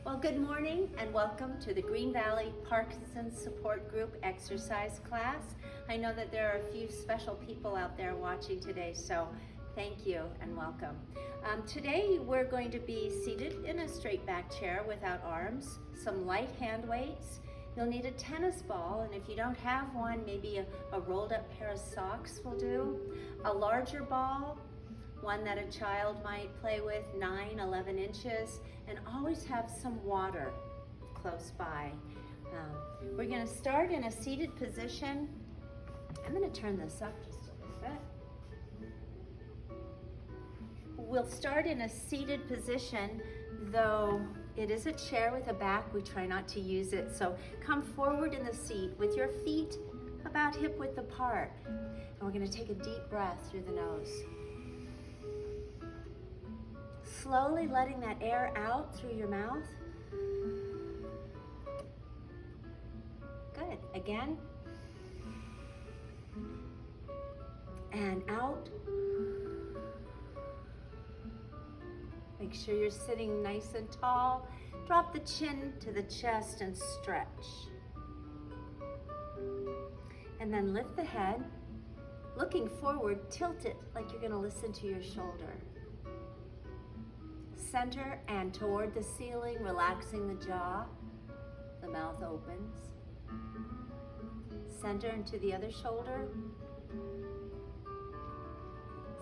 Well, good morning and welcome to the Green Valley Parkinson's Support Group exercise class. I know that there are a few special people out there watching today, so thank you and welcome. Today we're going to be seated in a straight back chair without arms, some light hand weights. You'll need a tennis ball, and if you don't have one, maybe a rolled up pair of socks will do. A larger ball, one that a child might play with, 9, 11 inches, and always have some water close by. We're going to start in a seated position. I'm going to turn this up just a little bit. We'll start in a seated position, though it is a chair with a back. We try not to use it, so come forward in the seat with your feet about hip width apart. And we're going to take a deep breath through the nose. Slowly letting that air out through your mouth. Good. Again. And out. Make sure you're sitting nice and tall. Drop the chin to the chest and stretch. And then lift the head. Looking forward, tilt it like you're going to listen to your shoulder. Center and toward the ceiling, relaxing the jaw. The mouth opens. Center into the other shoulder.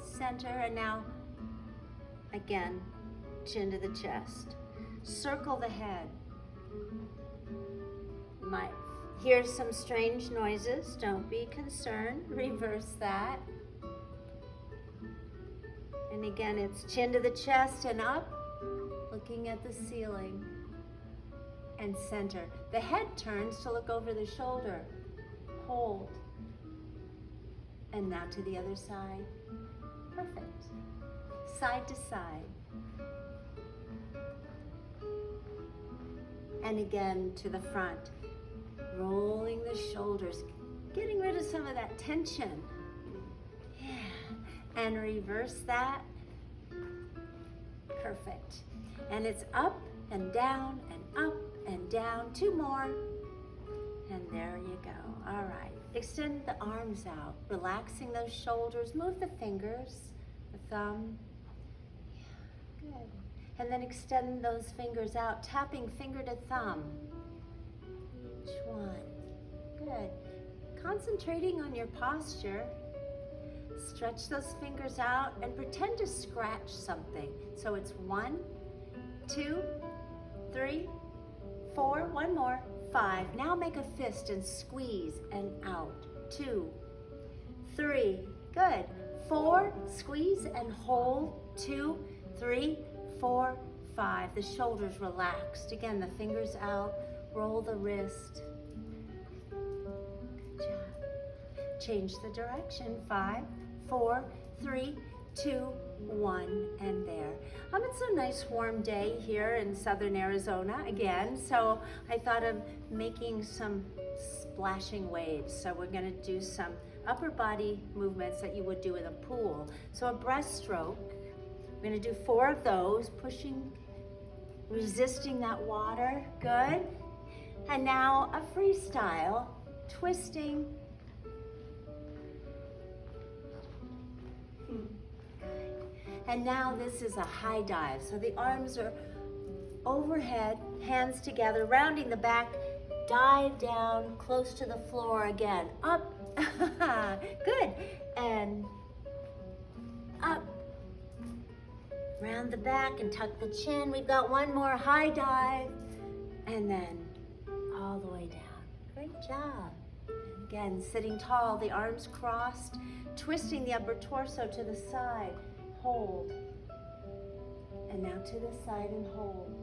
Center, and now again, chin to the chest. Circle the head. You might hear some strange noises. Don't be concerned. Reverse that. And again, it's chin to the chest and up, looking at the ceiling, and center. The head turns to look over the shoulder. Hold. And now to the other side. Perfect. Side to side. And again to the front. Rolling the shoulders, getting rid of some of that tension. And reverse that. Perfect. And it's up and down and up and down. 2 more. And there you go. All right. Extend the arms out, relaxing those shoulders. Move the fingers, the thumb. Yeah, good. And then extend those fingers out, tapping finger to thumb. Each one. Good. Concentrating on your posture. Stretch those fingers out and pretend to scratch something. So it's 1, 2, 3, 4, 1 more, 5. Now make a fist and squeeze and out. 2, 3, good. 4, squeeze and hold. 2, 3, 4, 5. The shoulders relaxed. Again, the fingers out. Roll the wrist. Good job. Change the direction. 5, 4, 3, 2, 1, and there. It's a nice warm day here in southern Arizona again, so I thought of making some splashing waves. So we're going to do some upper body movements that you would do in a pool. So a breaststroke. We're going to do 4 of those, pushing, resisting that water. Good. And now a freestyle, twisting. And now this is a high dive. So the arms are overhead, hands together, rounding the back, dive down close to the floor again. Up, good, and up. Round the back and tuck the chin. We've got 1 more high dive, and then all the way down. Great job. Again, sitting tall, the arms crossed, twisting the upper torso to the side. Hold. And now to the side and hold.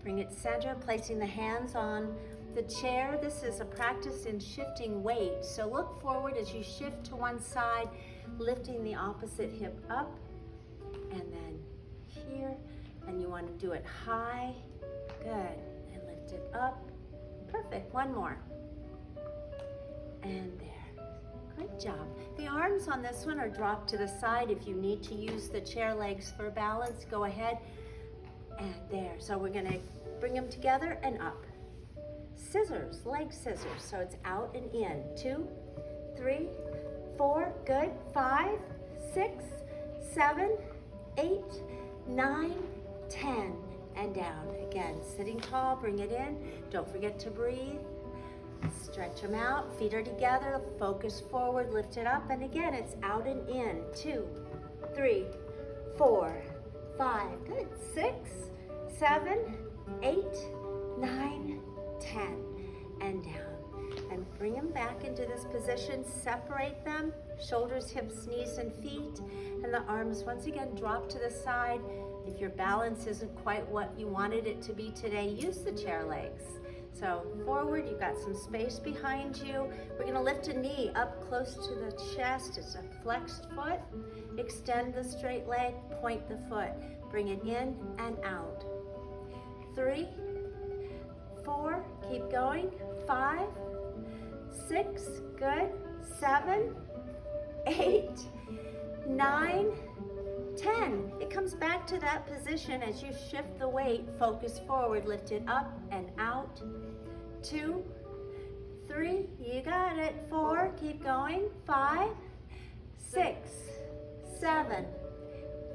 Bring it center, placing the hands on the chair. This is a practice in shifting weight. So look forward as you shift to one side, lifting the opposite hip up. And then here. And you want to do it high. Good. And lift it up. Perfect. 1 more. And there. Great job. The arms on this one are dropped to the side. If you need to use the chair legs for balance, go ahead. and there. So we're gonna bring them together and up. Scissors, leg scissors. So it's out and in. 2, 3, 4, good. 5, 6, 7, 8, 9, 10, and down. Again, sitting tall, bring it in. Don't forget to breathe. Stretch them out, feet are together, focus forward, lift it up, and again, it's out and in. 2, 3, 4, 5, good. 6, 7, 8, 9, 10, and down. And bring them back into this position, separate them, shoulders, hips, knees, and feet, and the arms once again drop to the side. If your balance isn't quite what you wanted it to be today, use the chair legs. So forward, you've got some space behind you. We're gonna lift a knee up close to the chest. It's a flexed foot. Extend the straight leg, point the foot. Bring it in and out. 3, 4, keep going. 5, 6, good. 7, 8, 9, 10. It comes back to that position as you shift the weight, focus forward, lift it up and out. 2, 3, you got it. 4, keep going. 5, 6, 7,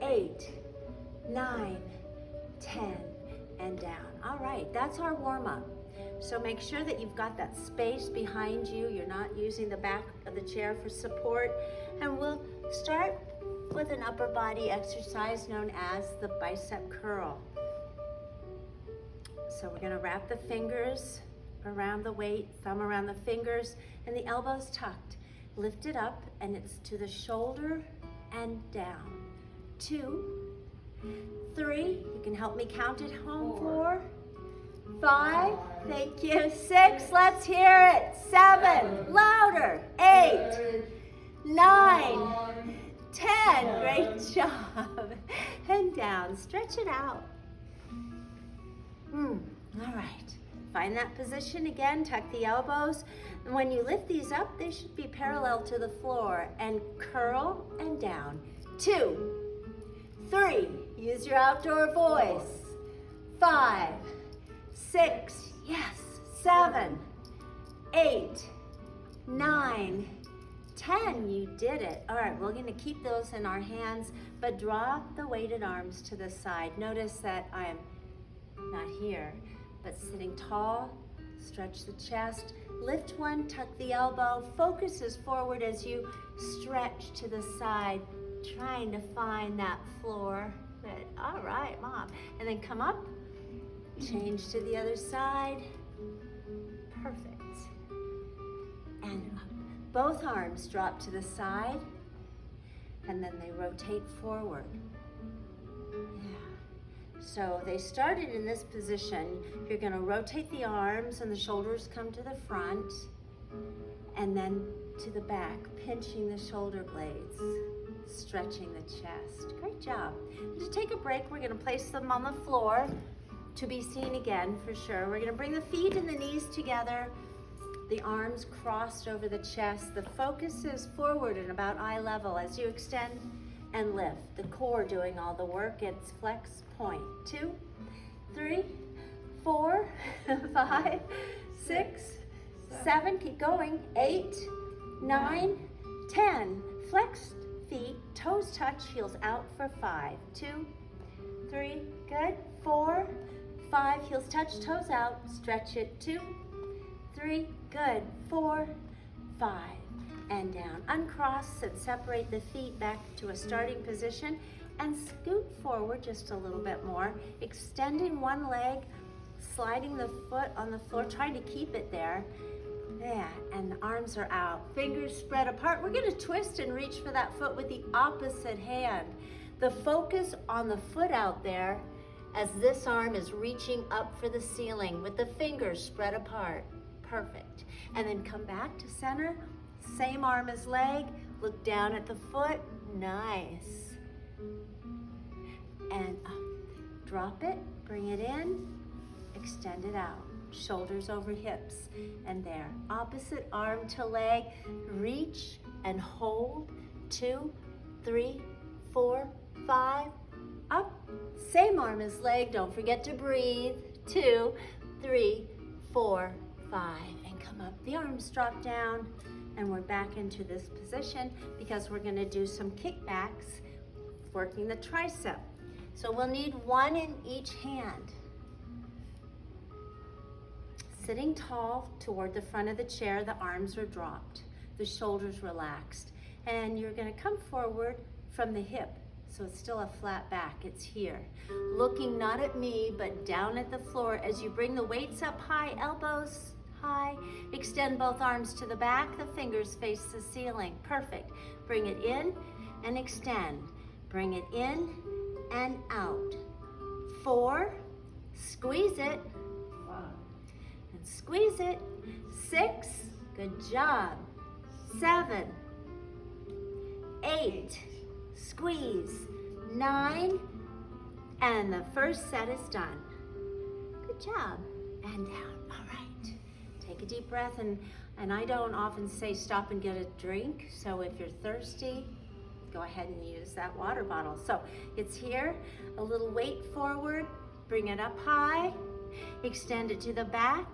8, 9, 10, and down. All right, that's our warm-up. So make sure that you've got that space behind you. You're not using the back of the chair for support. And we'll start with an upper body exercise known as the bicep curl. So we're gonna wrap the fingers around the weight, thumb around the fingers, and the elbows tucked. Lift it up, and it's to the shoulder and down. 2, 3, you can help me count at home. 4, 5, thank you. 6, let's hear it. 7, louder. 8, 9, 10, great job. And down, stretch it out. All right, find that position again, tuck the elbows. And when you lift these up, they should be parallel to the floor, and curl and down. 2, 3, use your outdoor voice. 5, 6, yes, 7, 8, 9, 10, you did it. All right, we're gonna keep those in our hands, but draw the weighted arms to the side. Notice that I'm not here, but sitting tall, stretch the chest, lift one, tuck the elbow, focus is forward as you stretch to the side, trying to find that floor. Good, all right, Mom. And then come up, change to the other side, perfect. And up. Both arms drop to the side, and then they rotate forward. Yeah. So they started in this position. You're gonna rotate the arms and the shoulders come to the front, and then to the back, pinching the shoulder blades, stretching the chest. Great job. To take a break, we're gonna place them on the floor to be seen again for sure. We're gonna bring the feet and the knees together, the arms crossed over the chest. The focus is forward and about eye level as you extend and lift. The core doing all the work. It's flex point. 2, 3, 4, 5, 6, 7, keep going. 8, 9, 10. Flexed feet, toes touch, heels out for 5. 2, 3, good. 4, 5, heels touch, toes out, stretch it. 2, 3, good. 4, 5, and down. Uncross and separate the feet back to a starting position and scoot forward just a little bit more, extending one leg, sliding the foot on the floor, trying to keep it there. Yeah, and the arms are out. Fingers spread apart. We're gonna twist and reach for that foot with the opposite hand. The focus on the foot out there as this arm is reaching up for the ceiling with the fingers spread apart. Perfect. And then come back to center. Same arm as leg. Look down at the foot. Nice. And up. Drop it. Bring it in. Extend it out. Shoulders over hips. And there. Opposite arm to leg. Reach and hold. 2, 3, 4, 5. Up. Same arm as leg, don't forget to breathe. 2, 3, 4, 5, and come up. The arms drop down, and we're back into this position because we're gonna do some kickbacks, working the tricep. So we'll need one in each hand. Sitting tall toward the front of the chair, the arms are dropped, the shoulders relaxed, and you're gonna come forward from the hip. So it's still a flat back, it's here. Looking not at me, but down at the floor as you bring the weights up high, elbows high. Extend both arms to the back, the fingers face the ceiling. Perfect. Bring it in and extend. Bring it in and out. 4, squeeze it. 5, and squeeze it. 6, good job. 7, 8, squeeze. 9, and the first set is done. Good job. And down. All right. Take a deep breath, and I don't often say stop and get a drink, so if you're thirsty, go ahead and use that water bottle. So it's here, a little weight forward, bring it up high, extend it to the back,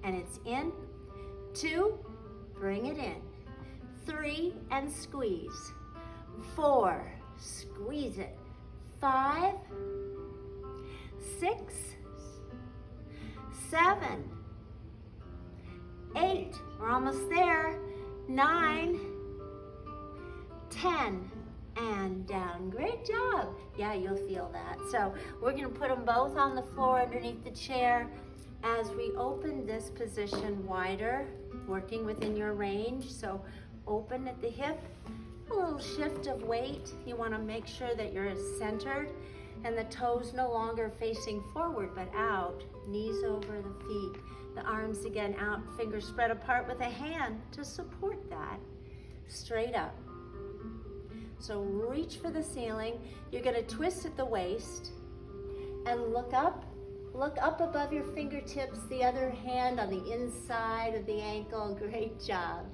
and it's in. 2, bring it in. 3, and squeeze. 4, squeeze it. 5, 6, 7, 8, we're almost there. 9, 10, and down. Great job. Yeah, you'll feel that. So we're gonna put them both on the floor underneath the chair as we open this position wider, working within your range. So open at the hip, a little shift of weight. You wanna make sure that you're centered and the toes no longer facing forward but out, knees over the feet. The arms again out, fingers spread apart with a hand to support that. Straight up. So reach for the ceiling. You're gonna twist at the waist and look up above your fingertips, the other hand on the inside of the ankle. Great job.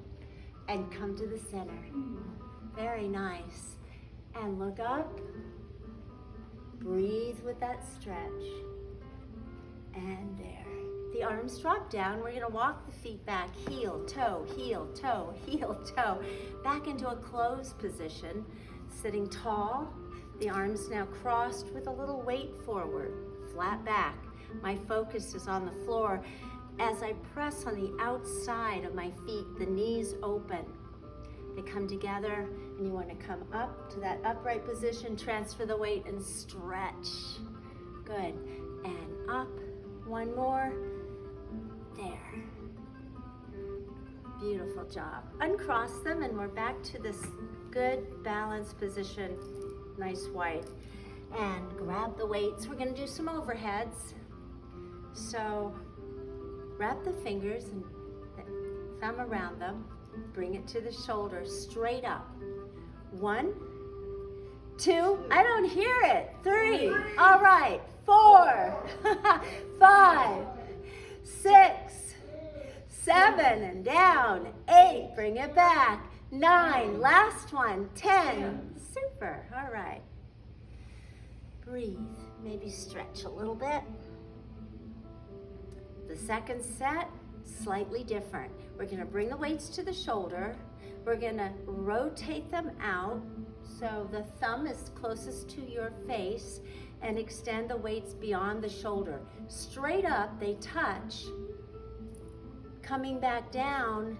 And come to the center. Very nice. And look up. Breathe with that stretch. And there. The arms drop down. We're gonna walk the feet back, heel, toe, heel, toe, heel, toe. Back into a closed position, sitting tall. The arms now crossed with a little weight forward, flat back. My focus is on the floor. As I press on the outside of my feet, the knees open. They come together, and you wanna come up to that upright position, transfer the weight and stretch. Good, and up, one more. There. Beautiful job. Uncross them and we're back to this good balanced position. Nice wide. And grab the weights. We're gonna do some overheads. So wrap the fingers and thumb around them. Bring it to the shoulder, straight up. 1, 2, I don't hear it. 3, all right. 4, 5, 6, 7, and down. 8, bring it back. 9, last one. 10, super, all right. Breathe, maybe stretch a little bit. The second set, slightly different. We're gonna bring the weights to the shoulder. We're gonna rotate them out so the thumb is closest to your face and extend the weights beyond the shoulder. Straight up, they touch. Coming back down,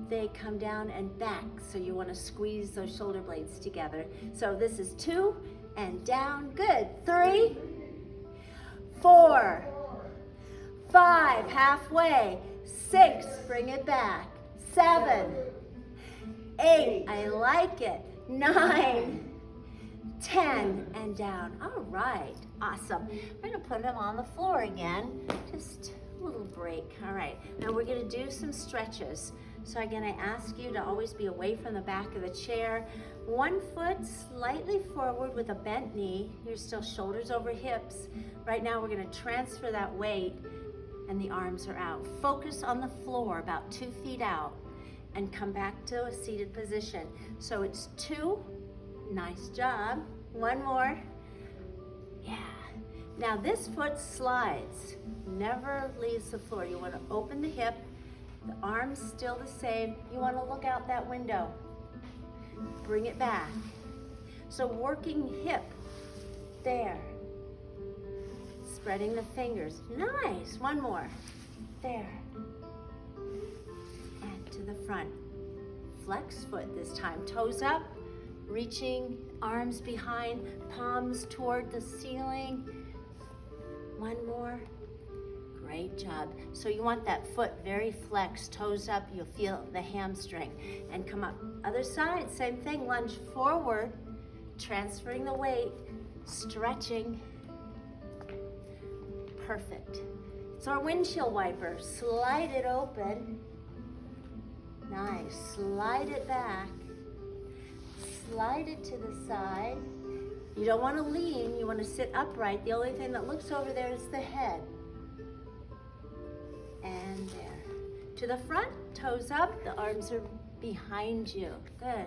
they come down and back. So you wanna squeeze those shoulder blades together. So this is 2 and down, good. 3, 4, 5, halfway. 6, bring it back. 7, 8, I like it. 9, 10, and down. All right, awesome. We're gonna put them on the floor again. Just a little break. All right, now we're gonna do some stretches. So again, I ask you to always be away from the back of the chair. One foot slightly forward with a bent knee. You're still shoulders over hips. Right now, we're gonna transfer that weight and the arms are out. Focus on the floor, about 2 feet out, and come back to a seated position. So it's 2, nice job. 1 more, yeah. Now this foot slides, never leaves the floor. You want to open the hip, the arms still the same. You want to look out that window. Bring it back. So working hip, there. Spreading the fingers, nice. One more, there. And to the front. Flex foot this time, toes up, reaching, arms behind, palms toward the ceiling. One more, great job. So you want that foot very flexed, toes up, you'll feel the hamstring. And come up, other side, same thing, lunge forward, transferring the weight, stretching. Perfect. It's our windshield wiper, slide it open. Nice, slide it back, slide it to the side. You don't want to lean, you want to sit upright. The only thing that looks over there is the head. And there. To the front, toes up, the arms are behind you. Good.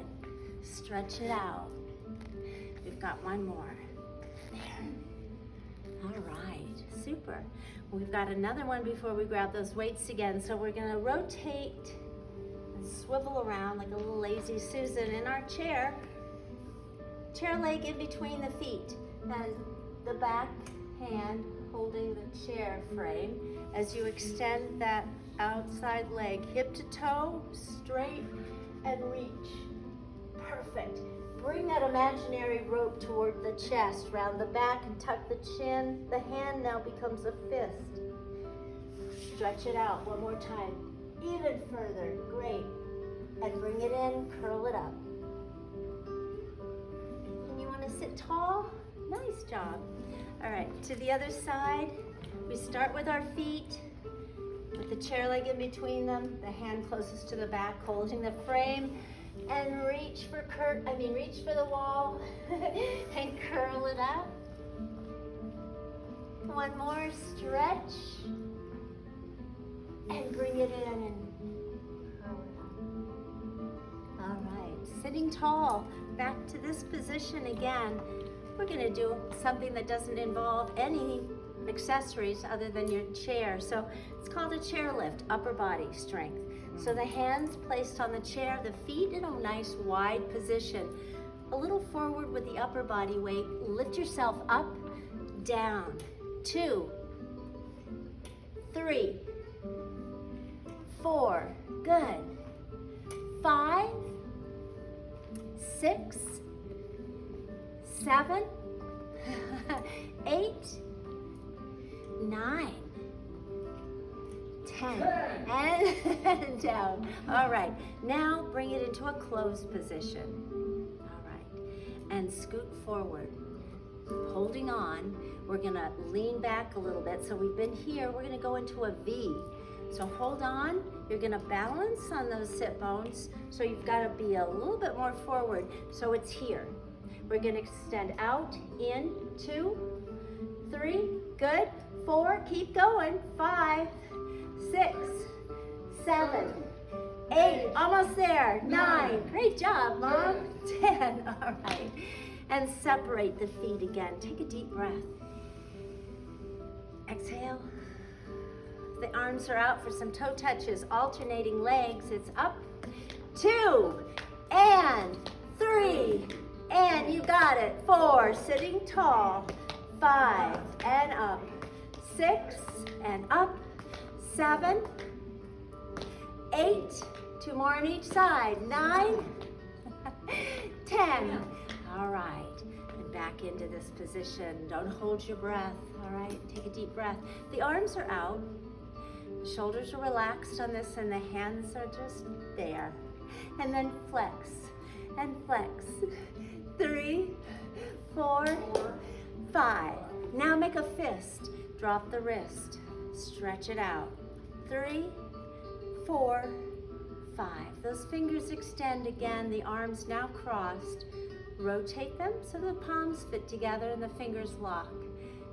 Stretch it out. We've got one more. There. All right, super. We've got another one before we grab those weights again. So we're gonna rotate and swivel around like a little lazy Susan in our chair. Chair leg in between the feet. And the back hand holding the chair frame as you extend that outside leg, hip to toe, straight and reach. Perfect. Bring that imaginary rope toward the chest, round the back and tuck the chin. The hand now becomes a fist. Stretch it out one more time. Even further, great. And bring it in, curl it up. And you want to sit tall? Nice job. All right, to the other side. We start with our feet, with the chair leg in between them, the hand closest to the back, holding the frame, and reach for the wall and curl it up. One more, stretch, and bring it in and curl it up. All right, sitting tall, back to this position again. We're gonna do something that doesn't involve any accessories other than your chair. So it's called a chair lift, upper body strength. So the hands placed on the chair, the feet in a nice wide position. A little forward with the upper body weight. Lift yourself up, down. 2, 3, 4, good. 5, 6, 7, 8, 9, 10, and down. All right, now bring it into a closed position. All right, and scoot forward. Holding on, we're gonna lean back a little bit. So we've been here, we're gonna go into a V. So hold on, you're gonna balance on those sit bones. So you've gotta be a little bit more forward. So it's here. We're gonna extend out, in, 2, 3, good, 4, keep going, 5, 6, 7, 8, almost there, 9, great job, Mom, 10, all right. And separate the feet again. Take a deep breath. Exhale. The arms are out for some toe touches, alternating legs. It's up, 2, and 3, and you got it, 4, sitting tall, 5, and up, 6, and up, 7, 8, 2 more on each side, 9, 10. All right, and back into this position. Don't hold your breath, all right? Take a deep breath. The arms are out, shoulders are relaxed on this, and the hands are just there. And then flex, and flex. 3, 4, 5. Now make a fist. Drop the wrist, stretch it out. 3, 4, 5. Those fingers extend again, the arms now crossed. Rotate them so the palms fit together and the fingers lock.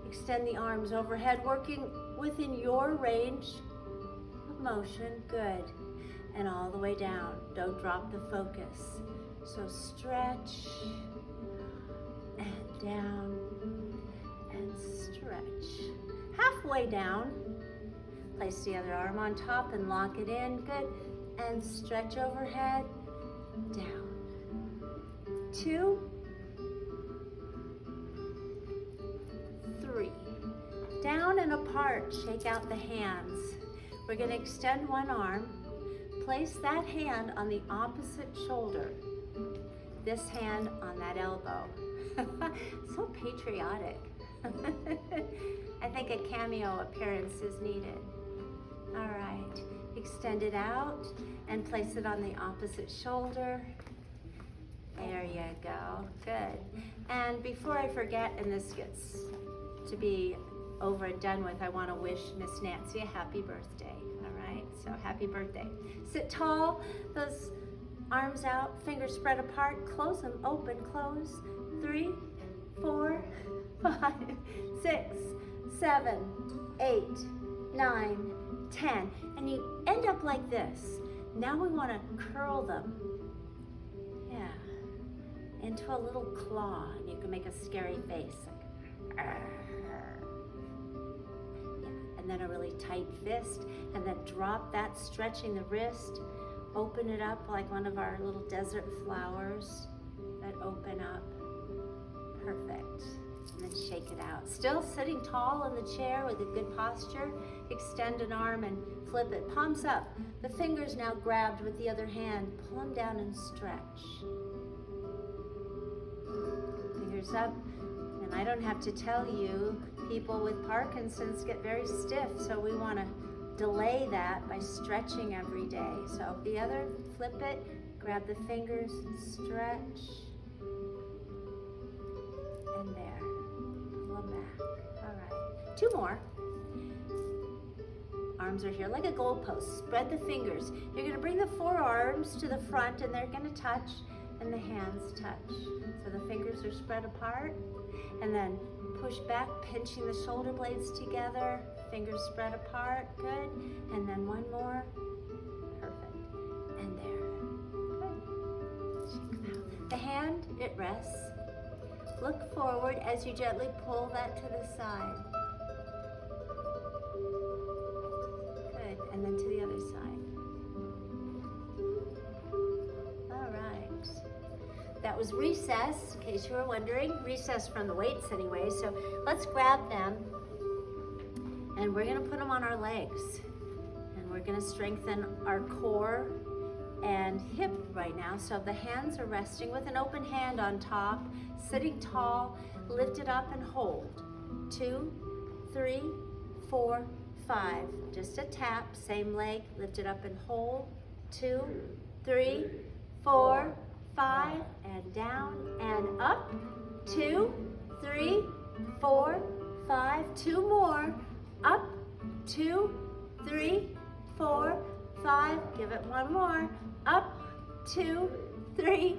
Extend the arms overhead, working within your range of motion. Good. And all the way down. Don't drop the focus. So stretch and down and stretch. stretch. Halfway down, place the other arm on top and lock it in, good. And stretch overhead, down. 2, 3. Down and apart, shake out the hands. We're gonna extend one arm, place that hand on the opposite shoulder, this hand on that elbow. So patriotic. I think a cameo appearance is needed. All right, extend it out and place it on the opposite shoulder. There you go, good. And before I forget, and this gets to be over and done with, I want to wish Miss Nancy a happy birthday. All right, so happy birthday. Sit tall, those arms out, fingers spread apart, close them, open, close. 3, 4, 5, 6, 7, 8, 9, 10. And you end up like this. Now we want to curl them. Yeah. Into a little claw. And you can make a scary face. Like, yeah. And then a really tight fist. And then drop that, stretching the wrist. Open it up like one of our little desert flowers that open up. Perfect. And then shake it out. Still sitting tall in the chair with a good posture. Extend an arm and flip it. Palms up. The fingers now grabbed with the other hand. Pull them down and stretch. Fingers up. And I don't have to tell you, people with Parkinson's get very stiff, so we want to delay that by stretching every day. So the other, flip it, grab the fingers, stretch. And there, pull them back. All right, 2 more. Arms are here like a goalpost. Spread the fingers. You're gonna bring the forearms to the front and they're gonna touch and the hands touch. So the fingers are spread apart and then push back, pinching the shoulder blades together. Fingers spread apart, good. And then one more, perfect. And there, good. Shake them out. The hand, it rests. Look forward as you gently pull that to the side. Good, and then to the other side. All right. That was recess, in case you were wondering. Recess from the weights anyway, so let's grab them and we're gonna put them on our legs. And we're gonna strengthen our core and hip right now. So the hands are resting with an open hand on top, sitting tall, lift it up and hold. 2, 3, 4, 5. Just a tap, same leg, lift it up and hold. 2, 3, 4, 5, and down and up. 2, 3, 4, 5. 2 more. Up. 2, 3, 4, 5. Give it one more. Up. 2, 3,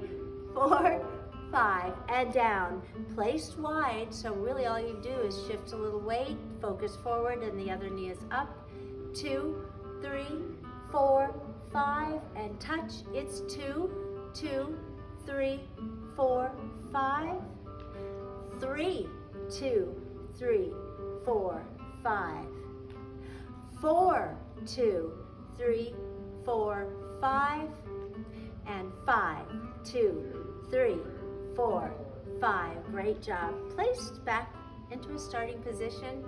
4, 5. And down. Placed wide, so really all you do is shift a little weight, focus forward, and the other knee is up. 2, 3, 4, 5, and touch. It's 2, 2, 3, 4, 5. 3, 2, 3, 4, 5. 4, 2, 3, 4, 5. And 5, 2, 3, 4, 5. Great job. Placed back into a starting position.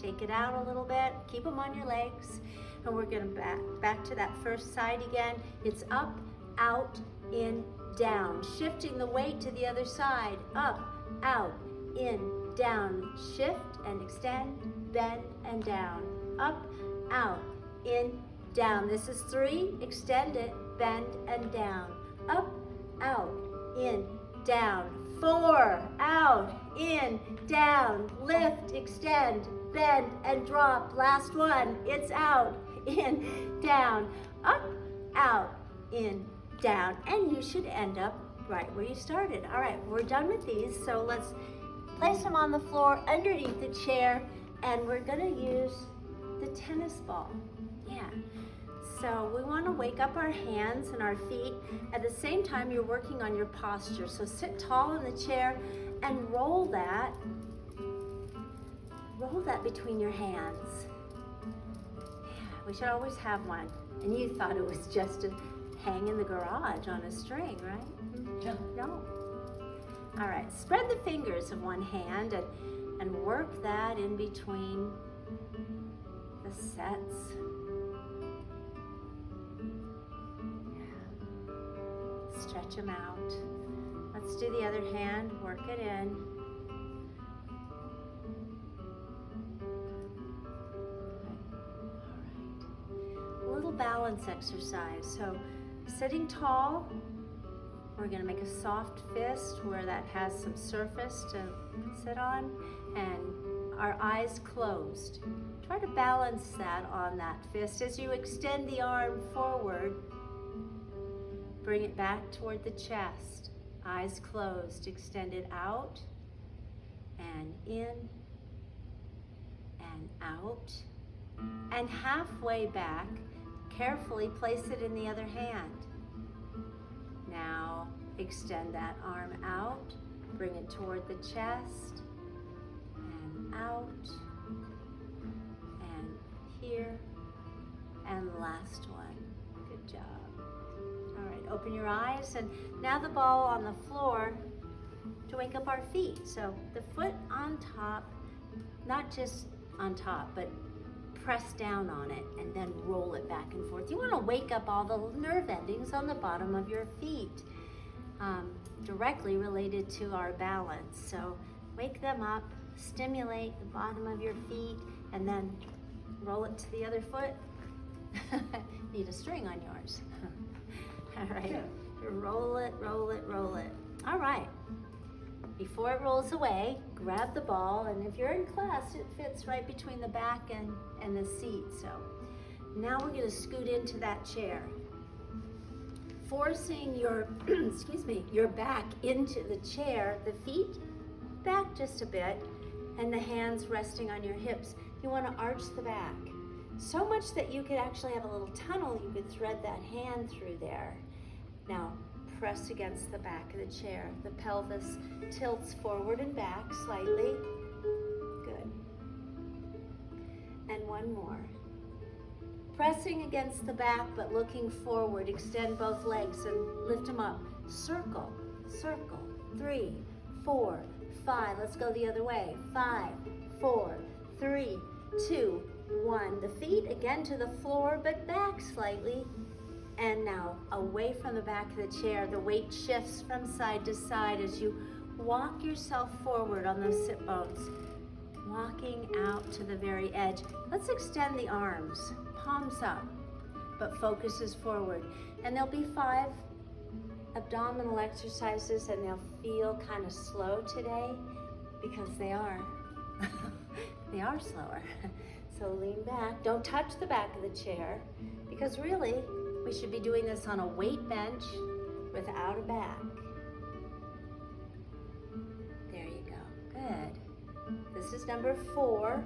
Shake it out a little bit. Keep them on your legs. And we're going to back to that first side again. It's up, out, in, down. Shifting the weight to the other side. Up, out, in, down. Shift and extend, bend, and down. Up, out, in, down. This is 3. Extend it, bend, and down. Up, out, in, down. 4, out, in, down. Lift, extend, bend, and drop. Last one. It's out, in, down. Up, out, in, down. And you should end up right where you started. All right, we're done with these, so let's place them on the floor underneath the chair, and we're gonna use the tennis ball. Yeah. So we want to wake up our hands and our feet. At the same time, you're working on your posture. So sit tall in the chair and roll that roll that between your hands. Yeah, we should always have one. And you thought it was just to hang in the garage on a string, right? No. All right, spread the fingers of one hand and work that in between the sets. Yeah. Stretch them out. Let's do the other hand, work it in. A little balance exercise. So sitting tall, we're going to make a soft fist where that has some surface to sit on, and our eyes closed. Try to balance that on that fist. As you extend the arm forward, bring it back toward the chest. Eyes closed, extend it out and in and out. And halfway back, carefully place it in the other hand. Now extend that arm out, bring it toward the chest, and out, and here, and last one. Good job. All right, open your eyes, and now the ball on the floor to wake up our feet. So the foot on top, not just on top, but press down on it and then roll it back and forth. You want to wake up all the nerve endings on the bottom of your feet, directly related to our balance. So wake them up, stimulate the bottom of your feet, and then roll it to the other foot. Need a string on yours. All right, yeah. Roll it, roll it, roll it. All right. Before it rolls away, grab the ball, and if you're in class, it fits right between the back and the seat. So now we're gonna scoot into that chair, forcing your, your back into the chair, the feet back just a bit, and the hands resting on your hips. You wanna arch the back, so much that you could actually have a little tunnel. You could thread that hand through there. Now, press against the back of the chair. The pelvis tilts forward and back slightly. Good. And one more. Pressing against the back but looking forward. Extend both legs and lift them up. Circle, circle. 3, 4, 5. Let's go the other way. 5, 4, 3, 2, 1. The feet again to the floor but back slightly. And now, away from the back of the chair, the weight shifts from side to side as you walk yourself forward on those sit bones, walking out to the very edge. Let's extend the arms, palms up, but focus is forward. And there'll be 5 abdominal exercises, and they'll feel kind of slow today because they are. They are slower. So lean back. Don't touch the back of the chair, because really, we should be doing this on a weight bench without a back. There you go. Good. This is number 4.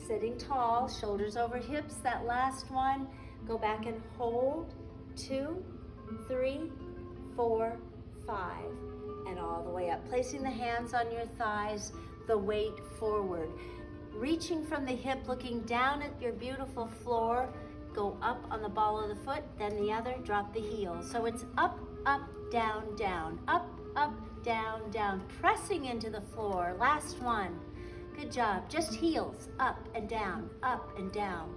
Sitting tall, shoulders over hips. That last one, go back and hold. 2, 3, 4, 5. And all the way up. Placing the hands on your thighs, the weight forward. Reaching from the hip, looking down at your beautiful floor. Go up on the ball of the foot, then the other, drop the heel. So it's up, up, down, down, up, up, down, down, pressing into the floor. Last one. Good job. Just heels, up and down, up and down.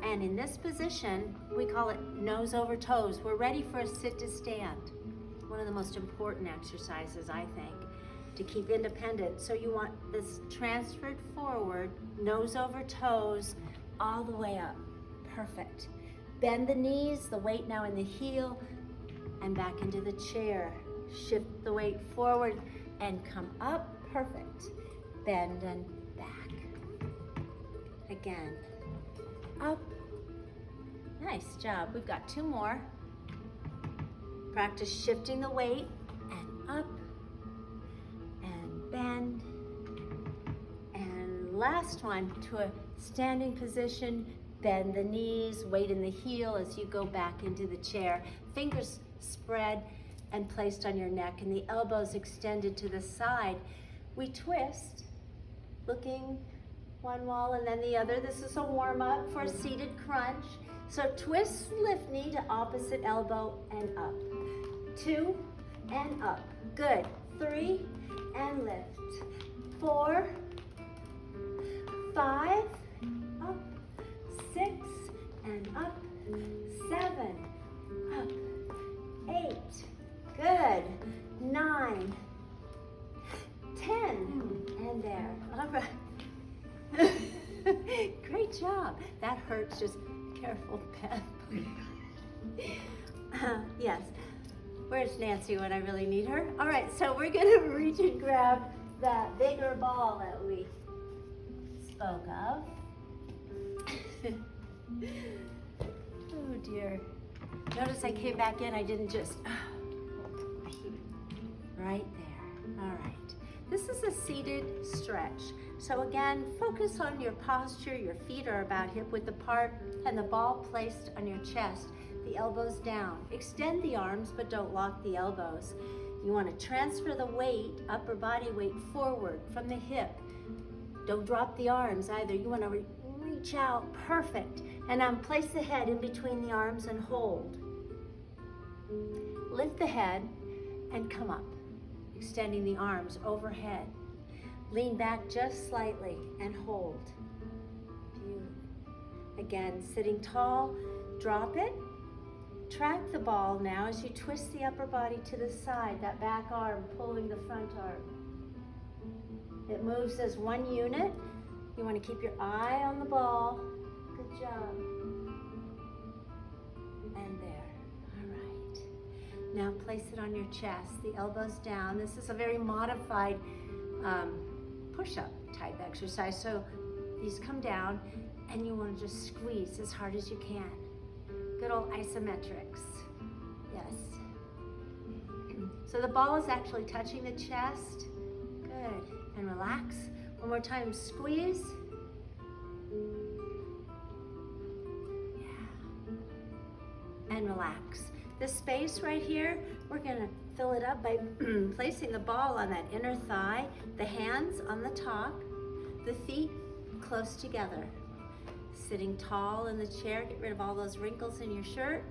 And in this position, we call it nose over toes. We're ready for a sit to stand. One of the most important exercises, I think, to keep independent. So you want this transferred forward, nose over toes, all the way up. Perfect. Bend the knees, the weight now in the heel, and back into the chair. Shift the weight forward and come up. Perfect. Bend and back. Again. Up. Nice job. We've got 2 more. Practice shifting the weight and up and bend. And last one, to a standing position. Bend the knees, weight in the heel as you go back into the chair. Fingers spread and placed on your neck, and the elbows extended to the side. We twist looking one wall and then the other. This is a warm-up for a seated crunch. So twist, lift knee to opposite elbow and up. 2 and up. Good. 3 and lift. 4, 5, up. 6 and up. 7, up. 8, good. 9, 10, and there. All right. Great job. That hurts. Just careful, Beth. Yes. Where's Nancy when I really need her? All right, so we're gonna reach and grab that bigger ball that we spoke of. Oh dear. Notice I came back in, I didn't just, right there. All right. This is a seated stretch. So again, focus on your posture. Your feet are about hip width apart and the ball placed on your chest. The elbows down. Extend the arms, but don't lock the elbows. You want to transfer the weight, upper body weight, forward from the hip. Don't drop the arms either. You want to reach out, perfect. And place the head in between the arms and hold. Lift the head and come up, extending the arms overhead. Lean back just slightly and hold. Beautiful. Again, sitting tall, drop it. Track the ball now as you twist the upper body to the side, that back arm pulling the front arm. It moves as one unit. You want to keep your eye on the ball. Good job. And there. All right. Now place it on your chest, the elbows down. This is a very modified push-up type exercise. So these come down and you want to just squeeze as hard as you can. Good old isometrics. Yes. So the ball is actually touching the chest. Good. And relax. One more time, squeeze. Yeah. And relax. This space right here, we're gonna fill it up by placing the ball on that inner thigh, the hands on the top, the feet close together. Sitting tall in the chair, get rid of all those wrinkles in your shirt.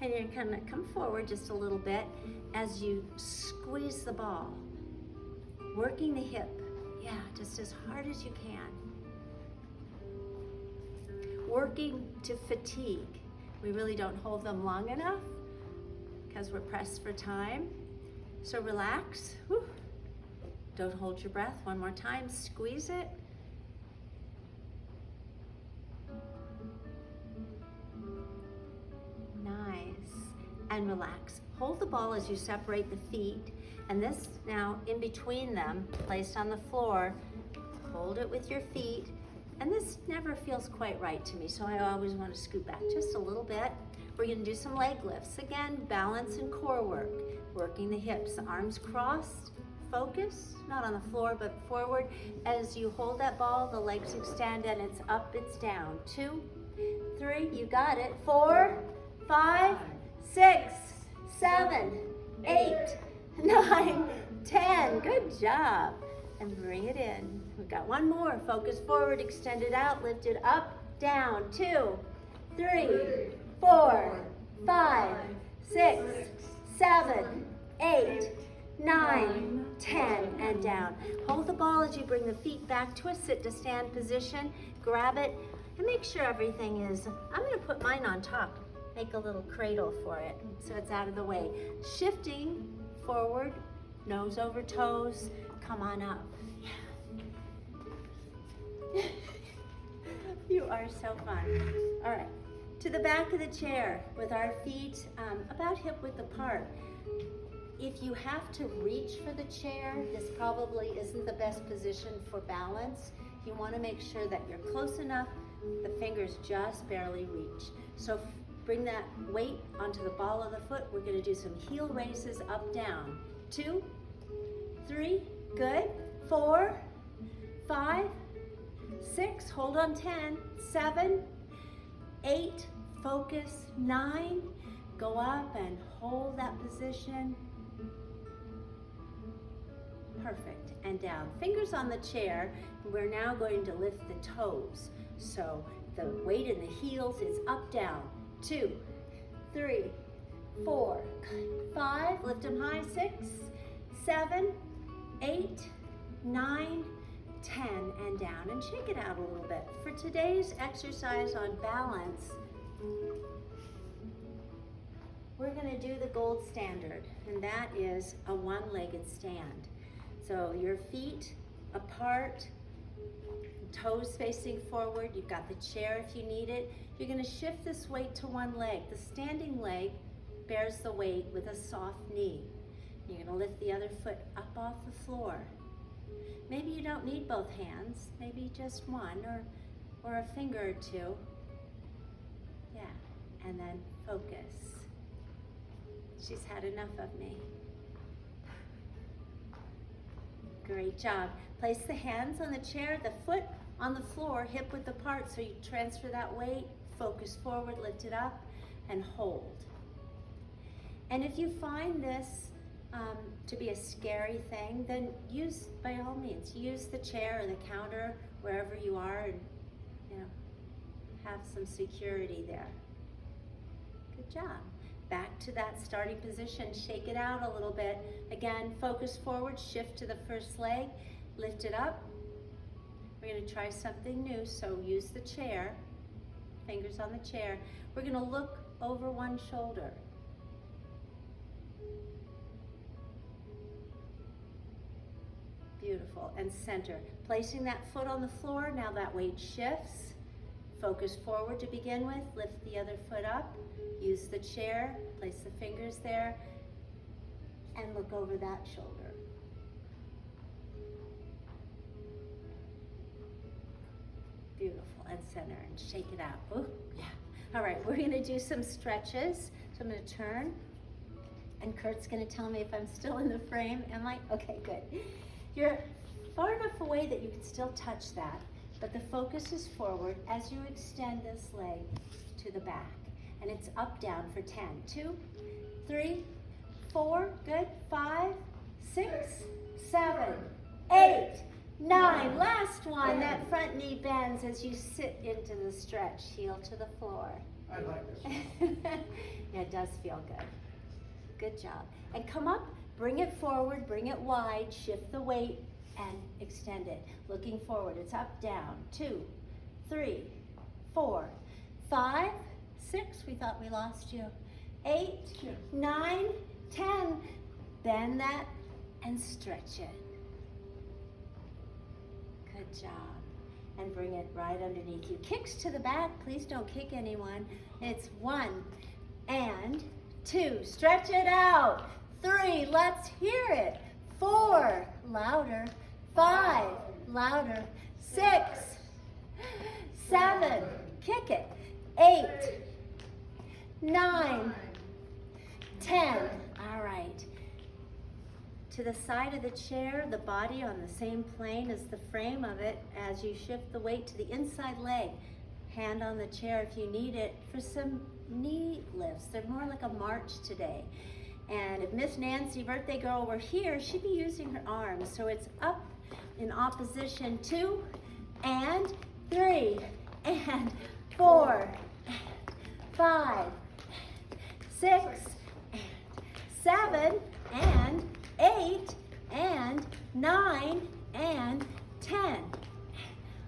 And you're gonna come forward just a little bit as you squeeze the ball. Working the hip, yeah, just as hard as you can. Working to fatigue. We really don't hold them long enough because we're pressed for time. So relax. Whew. Don't hold your breath. One more time, squeeze it. Nice. And relax. Hold the ball as you separate the feet. And this now in between them, placed on the floor. Hold it with your feet. And this never feels quite right to me, so I always want to scoot back just a little bit. We're going to do some leg lifts. Again, balance and core work. Working the hips, the arms crossed. Focus, not on the floor, but forward. As you hold that ball, the legs extend and it's up, it's down. 2, 3, you got it. 4, 5, 6, 7, 8, 9, 10. Good job. And bring it in. We've got one more. Focus forward, extend it out, lift it up, down. 2, 3, 4, 5, 6, 7, 8, 9, 10, and down. Hold the ball as you bring the feet back to a sit to stand position. Grab it and make sure everything is, I'm going to put mine on top. Make a little cradle for it so it's out of the way. Shifting forward, nose over toes. Come on up. Yeah. You are so fun. All right, to the back of the chair with our feet about hip width apart. If you have to reach for the chair, this probably isn't the best position for balance. You want to make sure that you're close enough, the fingers just barely reach. So bring that weight onto the ball of the foot. We're going to do some heel raises up, down. 2, 3, good. 4, 5, 6, hold on. 10, 7, 8, focus. 9, go up and hold that position. Perfect. and down. Fingers on the chair. We're now going to lift the toes. So the weight in the heels is up, down. 2, 3, 4, 5, lift them high. 6, 7, 8, 9, 10, and down, and shake it out a little bit. For today's exercise on balance, we're going to do the gold standard, and that is a one-legged stand. So your feet apart, toes facing forward, you've got the chair if you need it. You're going to shift this weight to one leg. The standing leg bears the weight with a soft knee. You're going to lift the other foot up off the floor. Maybe you don't need both hands, maybe just one or a finger or two. Yeah, and then focus. She's had enough of me. Great job. Place the hands on the chair, the foot on the floor, hip width apart, so you transfer that weight, focus forward, lift it up, and hold. And if you find this to be a scary thing, then use, by all means, use the chair or the counter wherever you are, and have some security there. Good job. Back to that starting position, shake it out a little bit. Again, focus forward, shift to the first leg, lift it up. We're going to try something new, so use the chair, fingers on the chair. We're going to look over one shoulder. Beautiful, and center. Placing that foot on the floor, now that weight shifts. Focus forward to begin with, lift the other foot up, use the chair, place the fingers there, and look over that shoulder. Beautiful, and center, and shake it out. Ooh, yeah. All right, we're gonna do some stretches. So I'm gonna turn, and Kurt's gonna tell me if I'm still in the frame. Am I? Okay, good. You're far enough away that you can still touch that, but the focus is forward as you extend this leg to the back. And it's up, down for 10. 2, 3, 4, good. 5, 6, 7, 8, 9. Last one. That front knee bends as you sit into the stretch, heel to the floor. I like this one. Yeah, it does feel good. Good job. And come up, bring it forward, bring it wide, shift the weight, and extend it. Looking forward, it's up, down. 2, 3, 4, 5, 6, we thought we lost you. 8, 9, 10. Bend that and stretch it. Good job. And bring it right underneath you. Kicks to the back, please don't kick anyone. It's 1 and 2, stretch it out. 3, let's hear it. 4, louder. 5, louder. 6, 7, kick it. 8, 9, 10. All right. To the side of the chair, the body on the same plane as the frame of it as you shift the weight to the inside leg. Hand on the chair if you need it for some knee lifts. They're more like a march today. And if Miss Nancy, birthday girl, were here, she'd be using her arms. So it's up in opposition, 2 and 3 and 4, 5, 6, 7 and 8 and 9 and 10.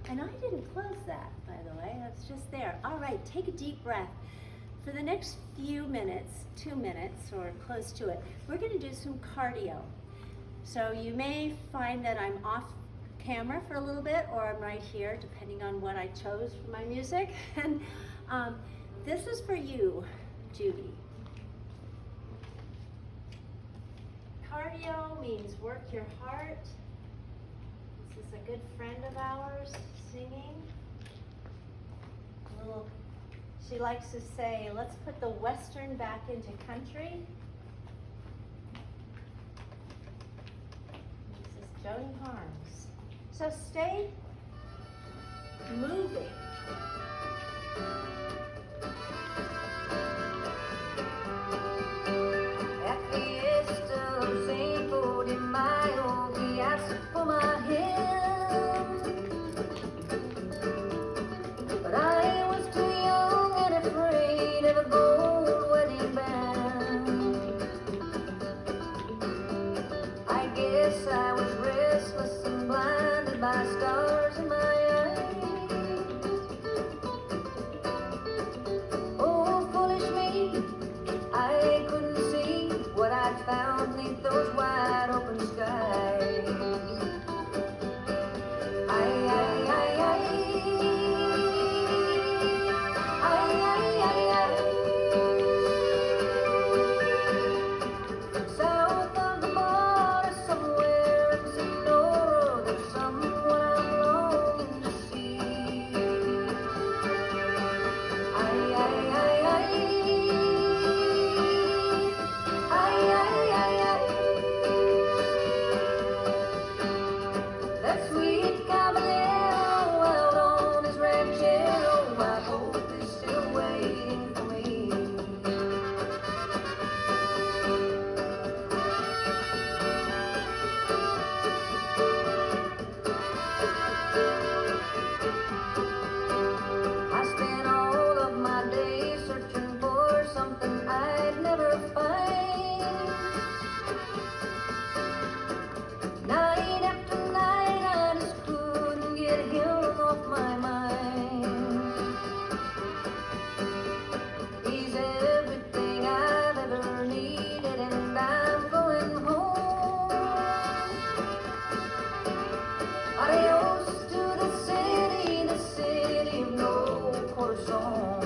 And I didn't close that, by the way, that's just there. All right, take a deep breath. For the next few minutes, 2 minutes or close to it, we're gonna do some cardio. So you may find that I'm off camera for a little bit, or I'm right here, depending on what I chose for my music. And this is for you, Judy. Cardio means work your heart. This is a good friend of ours singing. She likes to say, let's put the Western back into country. This is Joni Harms. So stay moving. At the Eastern Seafood in my home, he asked for my stars in my eyes. Oh, foolish me, I couldn't see what I'd found neath those wide open skies. South of the border, somewhere in Sonora, there's someone I'm longing to see. That sweet caballero out on his ranchero, I hope is still waiting for me. I spent all of my days searching for something I'd never find. Night after night, I just couldn't get him off my mind. He's everything I've ever needed, and I'm going home. Adios to the city of no corazón.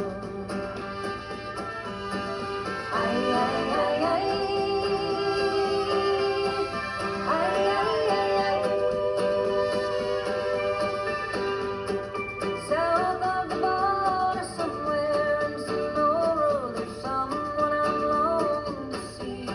South of the border, somewhere in Sonora, there's someone I'm longing to see.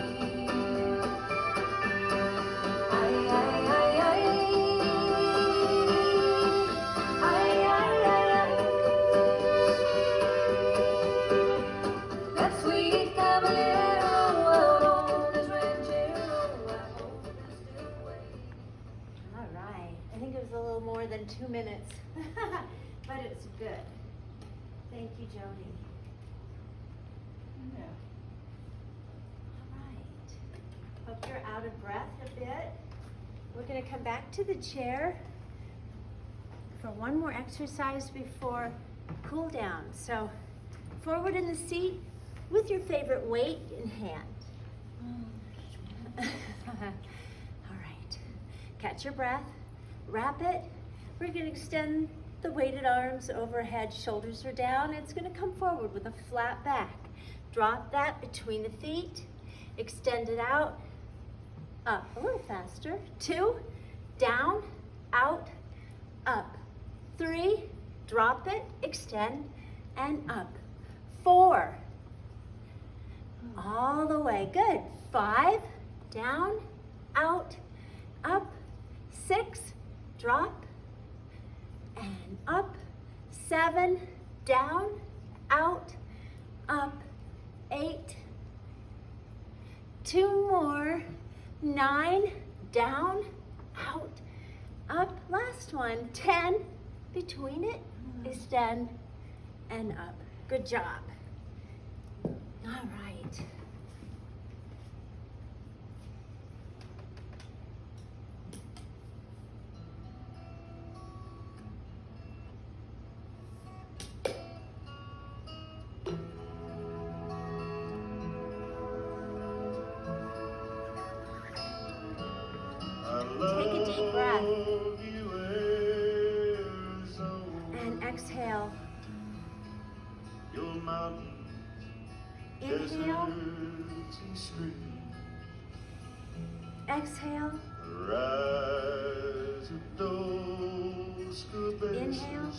That sweet caballero out on his ranchero, I hope is still waiting. All right. I think it was a little more than 2 minutes, but it's good. Thank you, Joni. All right. Hope you're out of breath a bit. We're going to come back to the chair for one more exercise before cool down. So forward in the seat with your favorite weight in hand. All right. Catch your breath. Wrap it. We're going to extend the weighted arms overhead. Shoulders are down. It's going to come forward with a flat back. Drop that between the feet. Extend it out. Up a little faster. 2, down, out, up. 3, drop it, extend, and up. 4, all the way. Good. 5, down, out, up. 6, drop, and up. 7, down, out, up. 8, 2 more. 9, down, out, up. Last one. 10, between it, extend, and up. Good job. All right. Take a deep breath. And exhale. Inhale. Exhale. Inhale.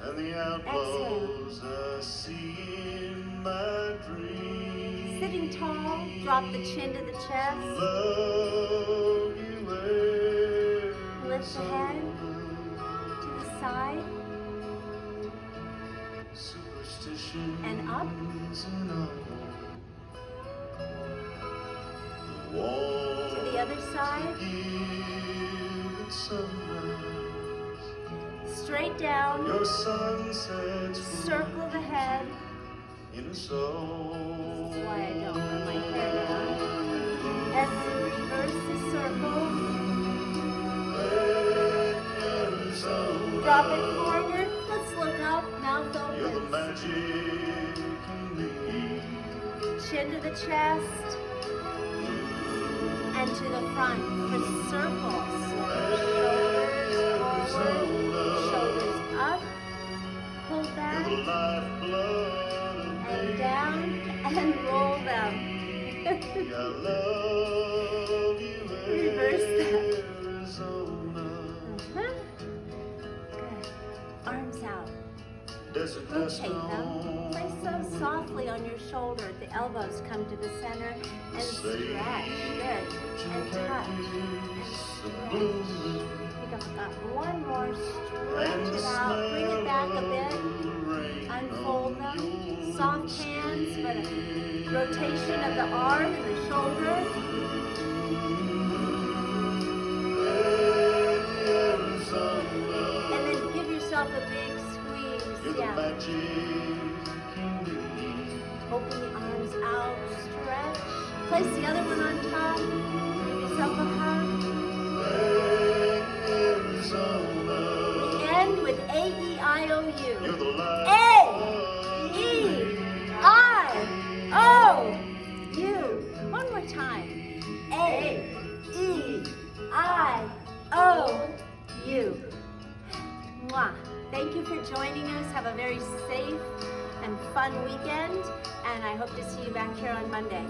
And the outlaws I see in my dreams. Sitting tall, drop the chin to the chest. Love you where Lift the head to the side superstition and up. To the other side. Straight down. Your sunsets Circle the head. in a soul. That's why I don't wear my hair down. And reverse the circle. chin to the chest and to the front for circles. Shoulders forward, shoulders up, pull back, You're the lifeblood of and me. down, and roll them. I love you, Reverse that. Arizona. Good. Arms out. Desert Rotate dust them. on Place them softly on your shoulder. The elbows come to the center and stretch. Good. And touch. And stretch. I think I've got one more. Stretch it out. Bring it back a bit. Unfold them. Soft hands for the rotation of the arm and the shoulder. And then give yourself a big squeeze. You're the Yeah. magic in me. Open the arms out, stretch. Place the other one on top. Give yourself a hug. Arizona. We end with A-E-I-O-U. You're the light. A-E-I-O-U. One more time. A-E-I-O-U. Mwah. Thank you for joining us. Have a very safe and fun weekend. And I hope to see you back here on Monday.